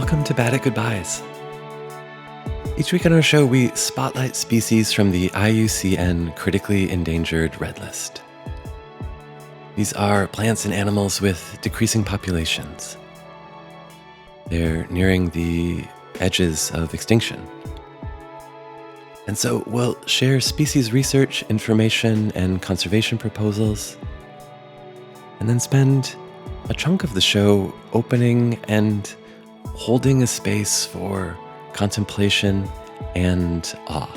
welcome to Bad at Goodbyes. Each week on our show, we spotlight species from the IUCN Critically Endangered Red List. These are plants and animals with decreasing populations. They're nearing the edges of extinction. And so we'll share species research, information, and conservation proposals, and then spend a chunk of the show opening and holding a space for contemplation and awe.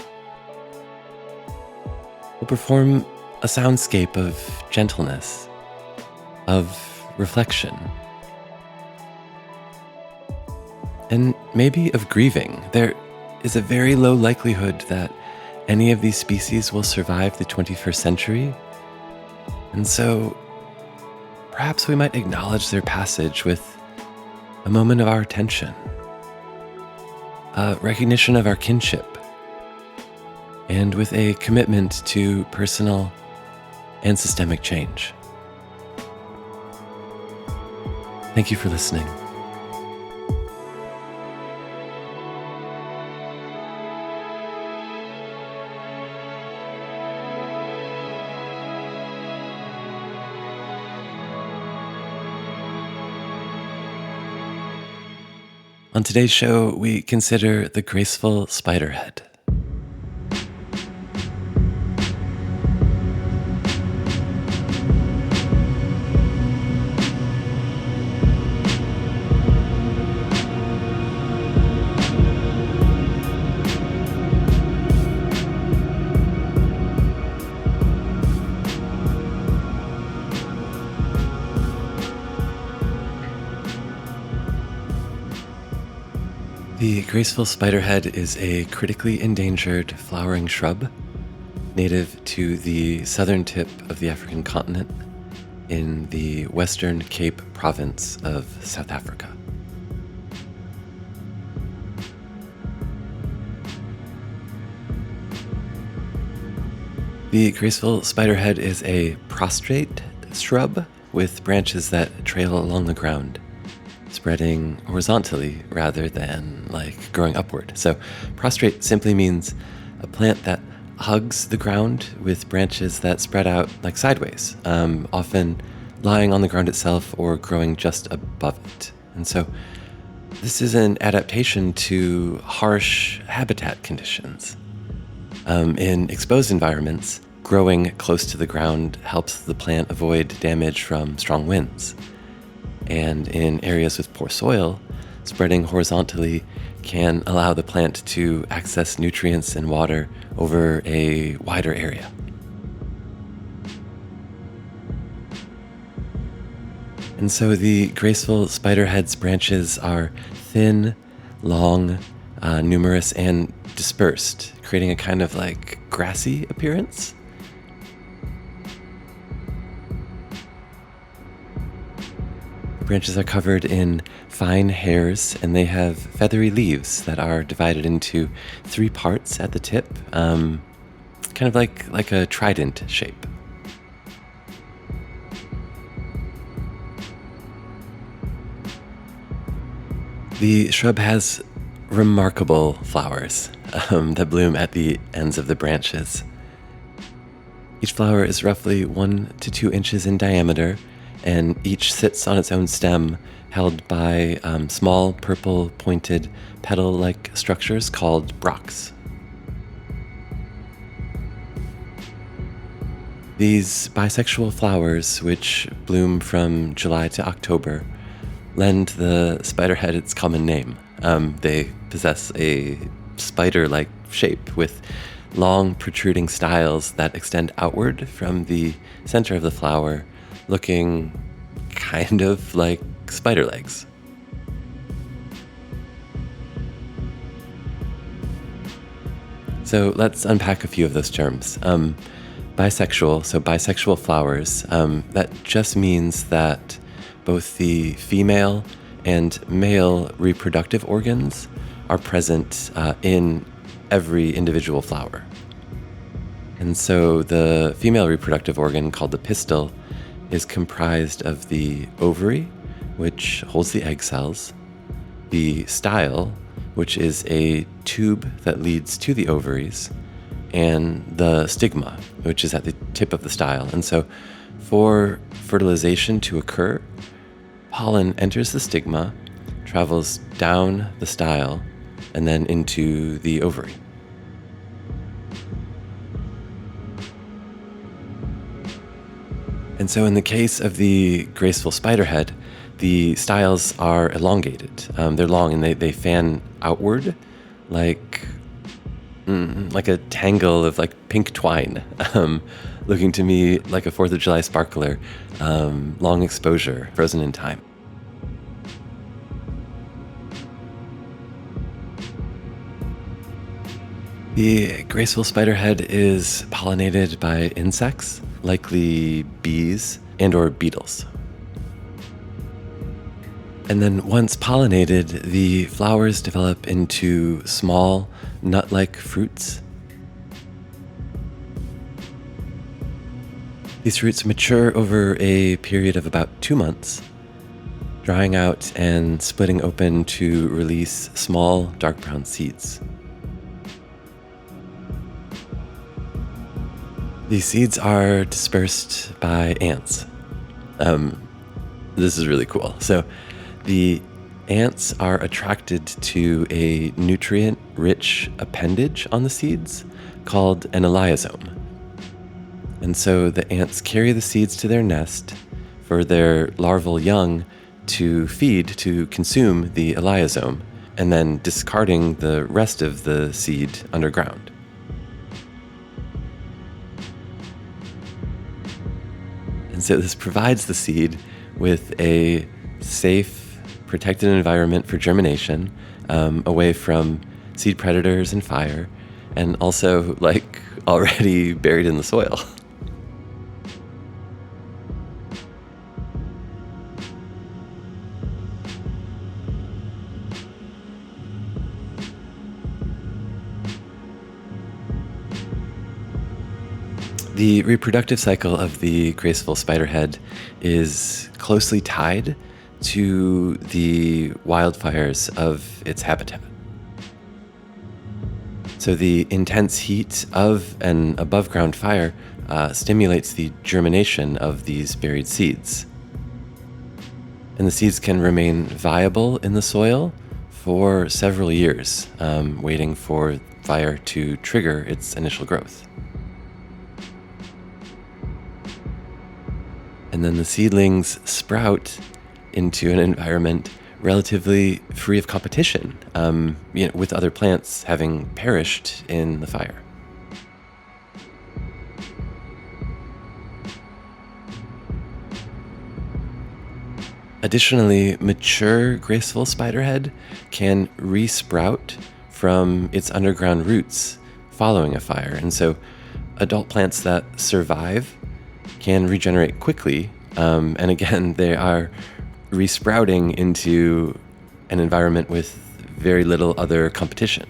We'll perform a soundscape of gentleness, of reflection, and maybe of grieving. There is a very low likelihood that any of these species will survive the 21st century, and so perhaps we might acknowledge their passage with a moment of our attention, a recognition of our kinship, and with a commitment to personal and systemic change. Thank you for listening. On today's show, we consider the graceful spiderhead. The graceful spiderhead is a critically endangered flowering shrub native to the southern tip of the African continent in the Western Cape province of South Africa. The graceful spiderhead is a prostrate shrub with branches that trail along the ground, spreading horizontally rather than growing upward. So prostrate simply means a plant that hugs the ground with branches that spread out sideways, often lying on the ground itself or growing just above it. And so this is an adaptation to harsh habitat conditions. In exposed environments, growing close to the ground helps the plant avoid damage from strong winds. And in areas with poor soil, spreading horizontally can allow the plant to access nutrients and water over a wider area. And so the graceful spiderhead's branches are thin, long, numerous, and dispersed, creating a kind of grassy appearance. Branches are covered in fine hairs, and they have feathery leaves that are divided into 3 parts at the tip, kind of like a trident shape. The shrub has remarkable flowers that bloom at the ends of the branches. Each flower is roughly 1 to 2 inches in diameter, and each sits on its own stem, held by small purple pointed petal-like structures called bracts. These bisexual flowers, which bloom from July to October, lend the spiderhead its common name. They possess a spider-like shape with long protruding styles that extend outward from the center of the flower, looking kind of like spider legs. So let's unpack a few of those terms. Bisexual, so bisexual flowers, that just means that both the female and male reproductive organs are present in every individual flower. And so the female reproductive organ, called the pistil, is comprised of the ovary, which holds the egg cells, the style, which is a tube that leads to the ovaries, and the stigma, which is at the tip of the style. And so for fertilization to occur, pollen enters the stigma, travels down the style, and then into the ovary. And so in the case of the graceful spiderhead, the styles are elongated. They're long and they fan outward like a tangle of like pink twine, looking to me like a 4th of July sparkler, long exposure, frozen in time. The graceful spiderhead is pollinated by insects, likely bees and or beetles. And then once pollinated, the flowers develop into small, nut-like fruits. These fruits mature over a period of about 2 months, drying out and splitting open to release small, dark brown seeds. These seeds are dispersed by ants. This is really cool. So the ants are attracted to a nutrient-rich appendage on the seeds called an elaiosome. And so the ants carry the seeds to their nest for their larval young to feed, to consume the elaiosome, and then discarding the rest of the seed underground. And so this provides the seed with a safe, protected environment for germination, away from seed predators and fire, and also like already buried in the soil. The reproductive cycle of the graceful spiderhead is closely tied to the wildfires of its habitat. So the intense heat of an above-ground fire stimulates the germination of these buried seeds. And the seeds can remain viable in the soil for several years, waiting for fire to trigger its initial growth. And then the seedlings sprout into an environment relatively free of competition, with other plants having perished in the fire. Additionally, mature graceful spiderhead can resprout from its underground roots following a fire. And so adult plants that survive can regenerate quickly, and again, they are resprouting into an environment with very little other competition.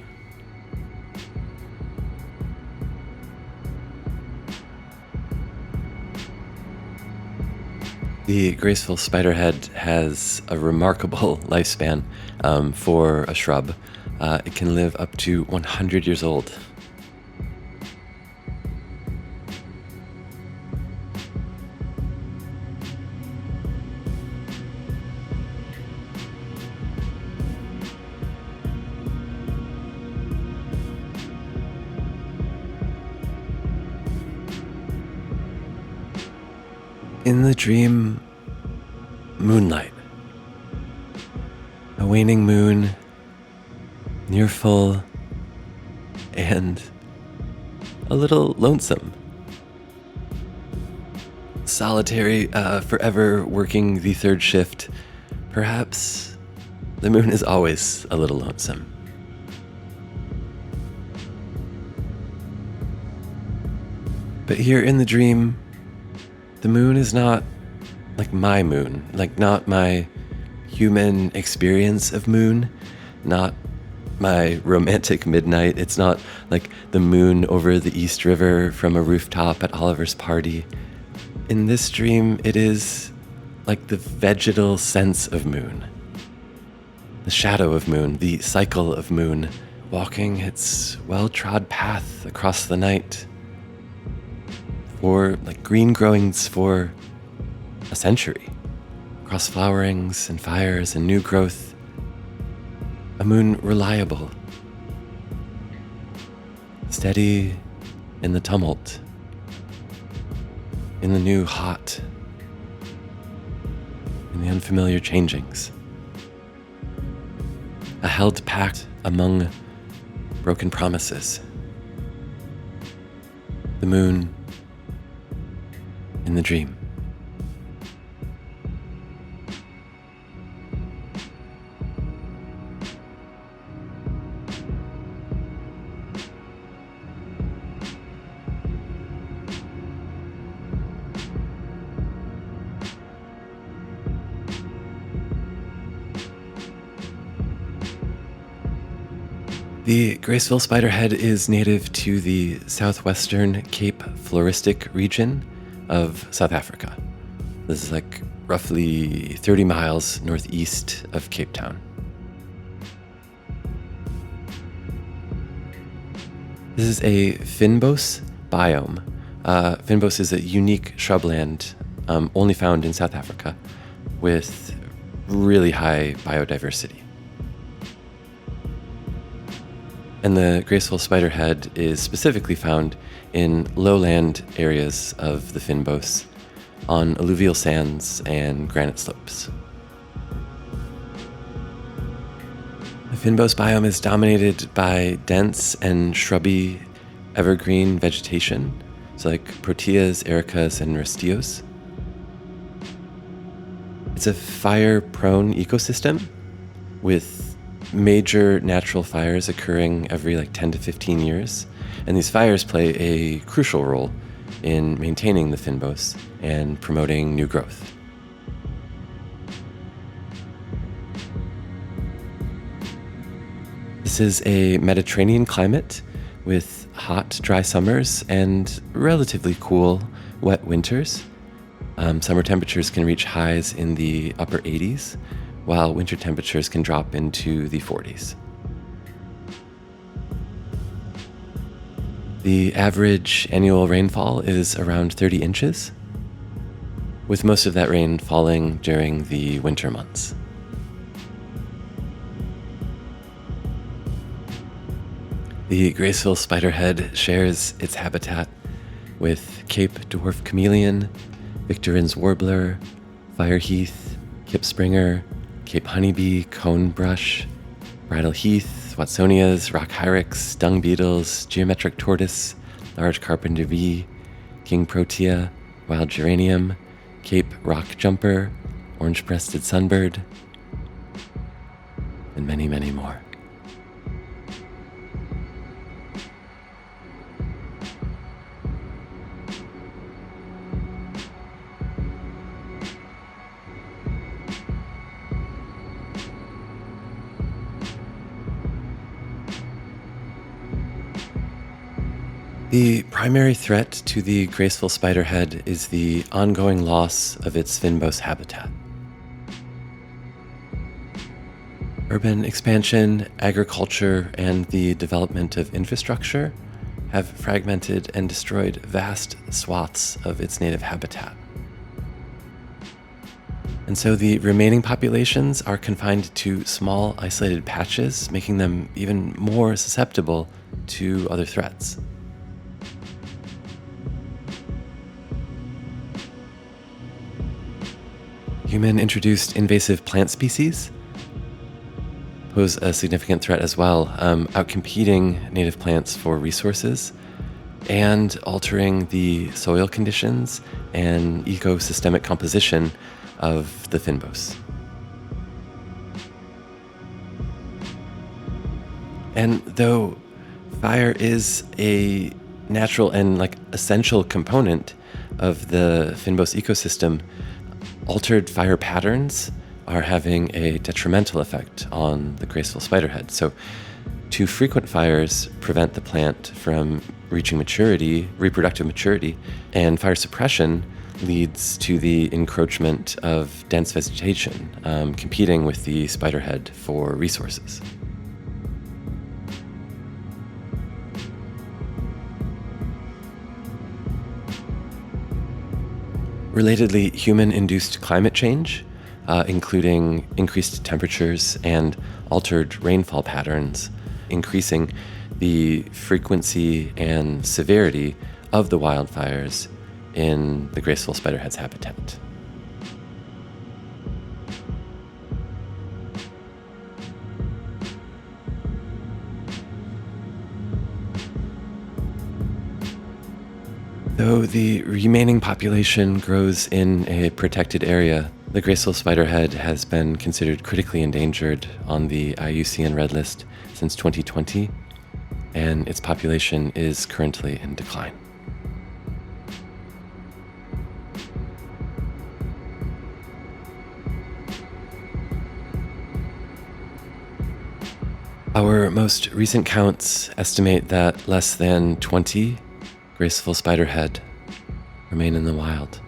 The graceful spiderhead has a remarkable lifespan for a shrub. It can live up to 100 years old. In the dream, moonlight. A waning moon, near full, and a little lonesome. Solitary, forever working the third shift. Perhaps the moon is always a little lonesome. But here in the dream, the moon is not like my moon, like not my human experience of moon, not my romantic midnight. It's not like the moon over the East River from a rooftop at Oliver's party. In this dream, it is like the vegetal sense of moon. The shadow of moon, the cycle of moon, walking its well-trod path across the night for like green growings for a century, across flowerings and fires and new growth. A moon reliable, steady in the tumult, in the new hot, in the unfamiliar changings. A held pact among broken promises. The moon in the dream. The Graceful Spiderhead is native to the southwestern Cape Floristic region of South Africa. This is like roughly 30 miles northeast of Cape Town. This is a fynbos biome. Fynbos is a unique shrubland only found in South Africa with really high biodiversity. And the graceful spiderhead is specifically found in lowland areas of the fynbos, on alluvial sands and granite slopes. The fynbos biome is dominated by dense and shrubby evergreen vegetation, so like proteas, ericas, and rastillos. It's a fire-prone ecosystem with major natural fires occurring every 10 to 15 years. And these fires play a crucial role in maintaining the fynbos and promoting new growth. This is a Mediterranean climate with hot, dry summers and relatively cool, wet winters. Summer temperatures can reach highs in the upper 80s, while winter temperatures can drop into the 40s. The average annual rainfall is around 30 inches, with most of that rain falling during the winter months. The graceful spiderhead shares its habitat with Cape dwarf chameleon, Victorins warbler, fireheath, Kip springer, Cape honeybee, cone brush, bridal heath, watsonias, rock hyrax, dung beetles, geometric tortoise, large carpenter bee, king protea, wild geranium, Cape rock jumper, orange-breasted sunbird, and many, many more. The primary threat to the graceful spiderhead is the ongoing loss of its fynbos habitat. Urban expansion, agriculture, and the development of infrastructure have fragmented and destroyed vast swaths of its native habitat. And so the remaining populations are confined to small, isolated patches, making them even more susceptible to other threats. Human-introduced invasive plant species pose a significant threat as well, outcompeting native plants for resources and altering the soil conditions and ecosystemic composition of the fynbos. And though fire is a natural and essential component of the fynbos ecosystem, altered fire patterns are having a detrimental effect on the graceful spiderhead. So too frequent fires prevent the plant from reaching maturity, reproductive maturity, and fire suppression leads to the encroachment of dense vegetation, competing with the spiderhead for resources. Relatedly, human-induced climate change, including increased temperatures and altered rainfall patterns, increasing the frequency and severity of the wildfires in the graceful spiderhead's habitat. Though the remaining population grows in a protected area, the graceful spiderhead has been considered critically endangered on the IUCN Red List since 2020, and its population is currently in decline. Our most recent counts estimate that less than 20 graceful spiderhead remain in the wild.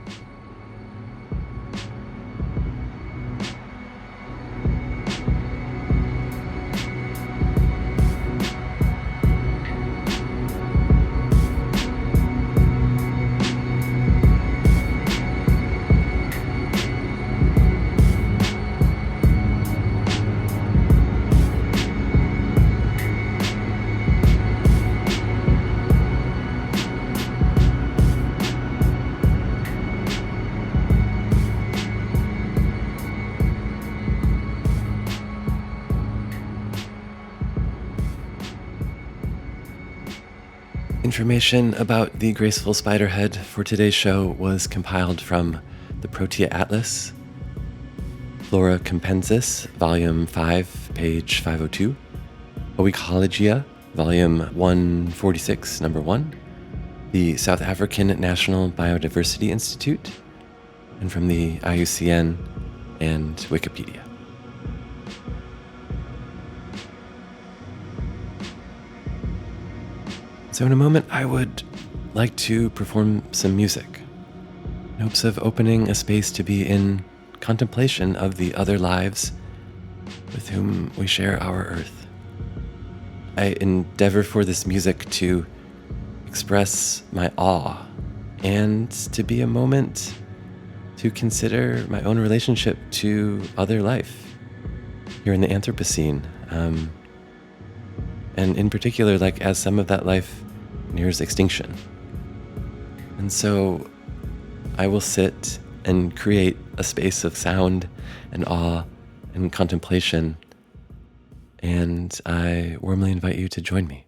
Information about the graceful spiderhead for today's show was compiled from the Protea Atlas, Flora Compensis, Volume 5, page 502, Oecologia, Volume 146, Number 1, the South African National Biodiversity Institute, and from the IUCN and Wikipedia. So in a moment, I would like to perform some music in hopes of opening a space to be in contemplation of the other lives with whom we share our earth. I endeavor for this music to express my awe and to be a moment to consider my own relationship to other life here in the Anthropocene. And in particular, like as some of that life nears extinction. And so I will sit and create a space of sound and awe and contemplation, and I warmly invite you to join me.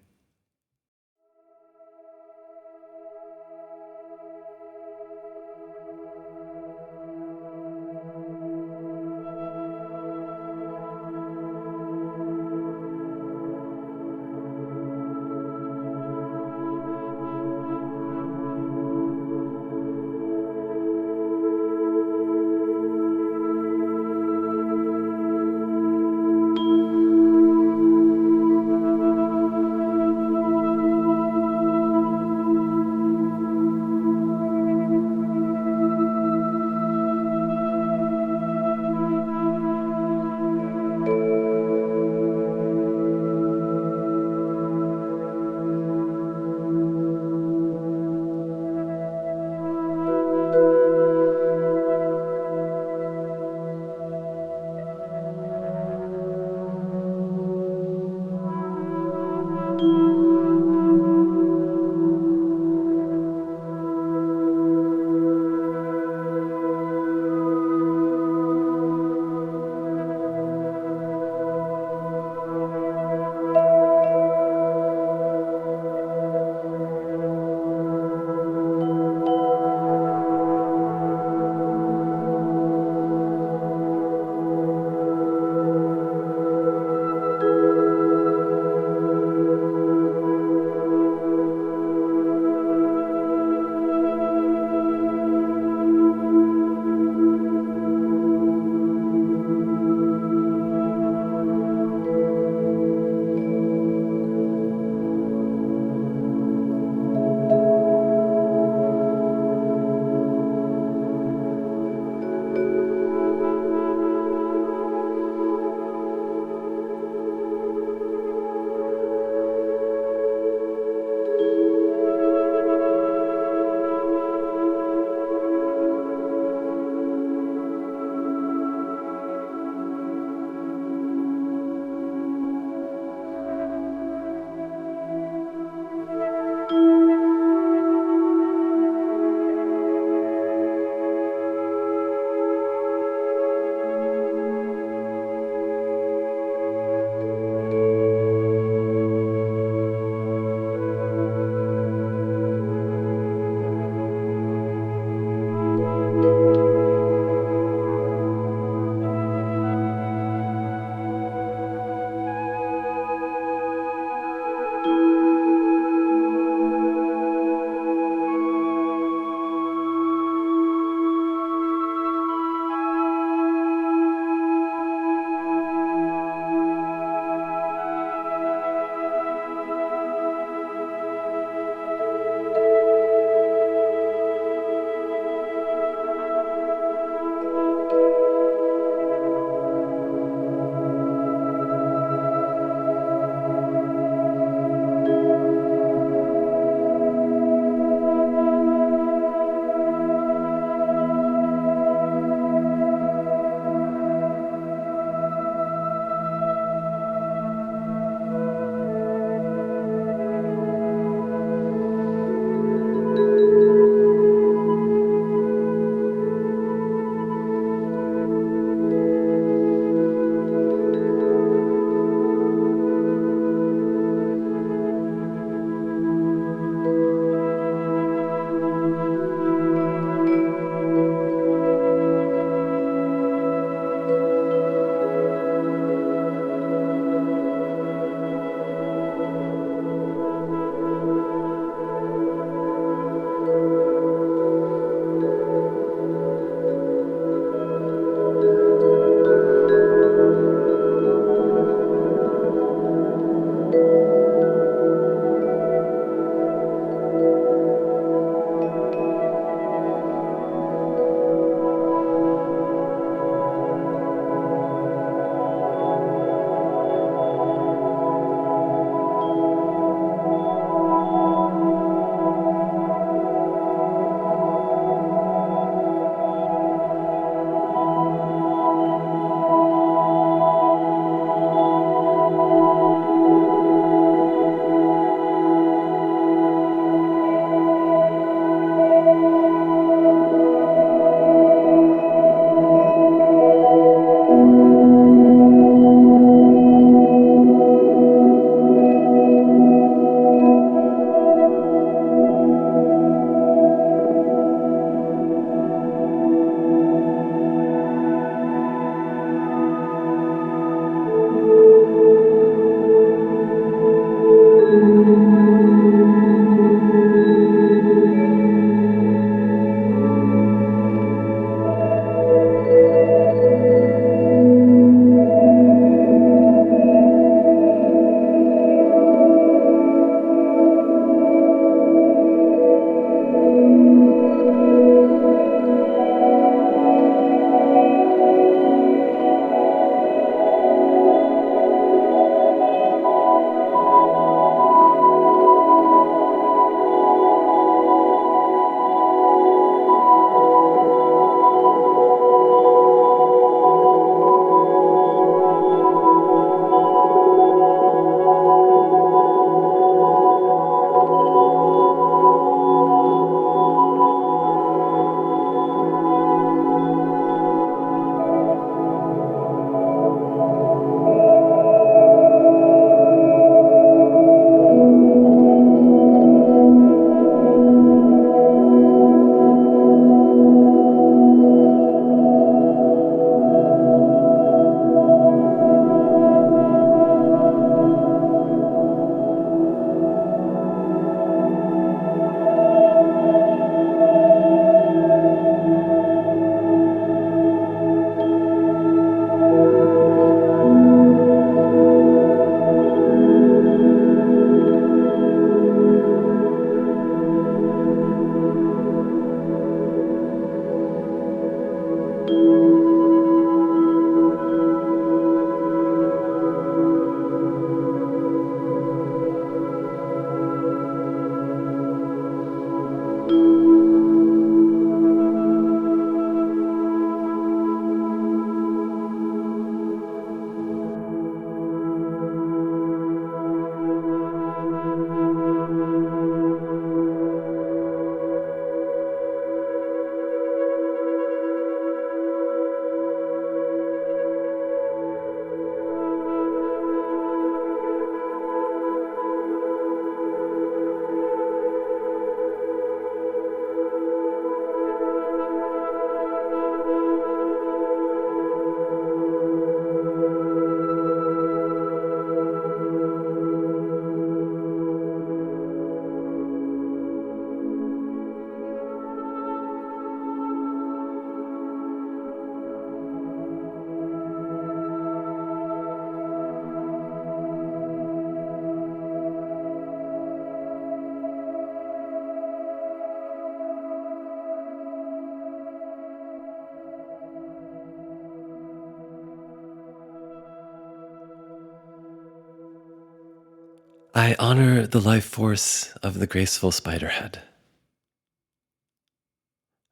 I honor the life force of the graceful spiderhead.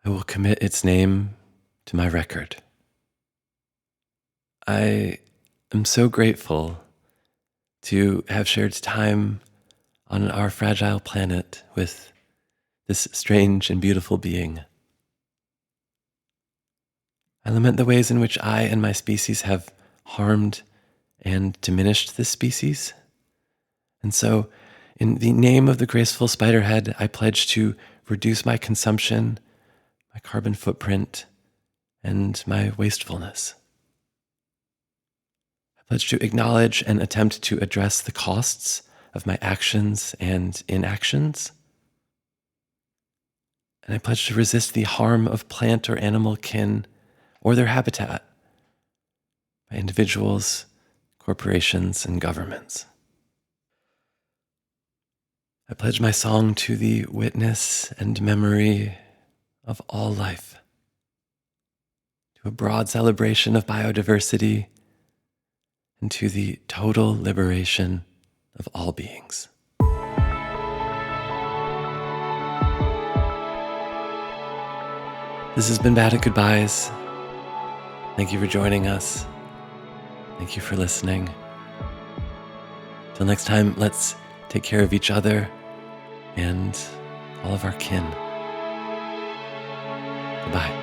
I will commit its name to my record. I am so grateful to have shared time on our fragile planet with this strange and beautiful being. I lament the ways in which I and my species have harmed and diminished this species. And so, in the name of the graceful spiderhead, I pledge to reduce my consumption, my carbon footprint, and my wastefulness. I pledge to acknowledge and attempt to address the costs of my actions and inactions. And I pledge to resist the harm of plant or animal kin or their habitat by individuals, corporations, and governments. I pledge my song to the witness and memory of all life, to a broad celebration of biodiversity, and to the total liberation of all beings. This has been Bad at Goodbyes. Thank you for joining us. Thank you for listening. Till next time, let's take care of each other and all of our kin. Goodbye.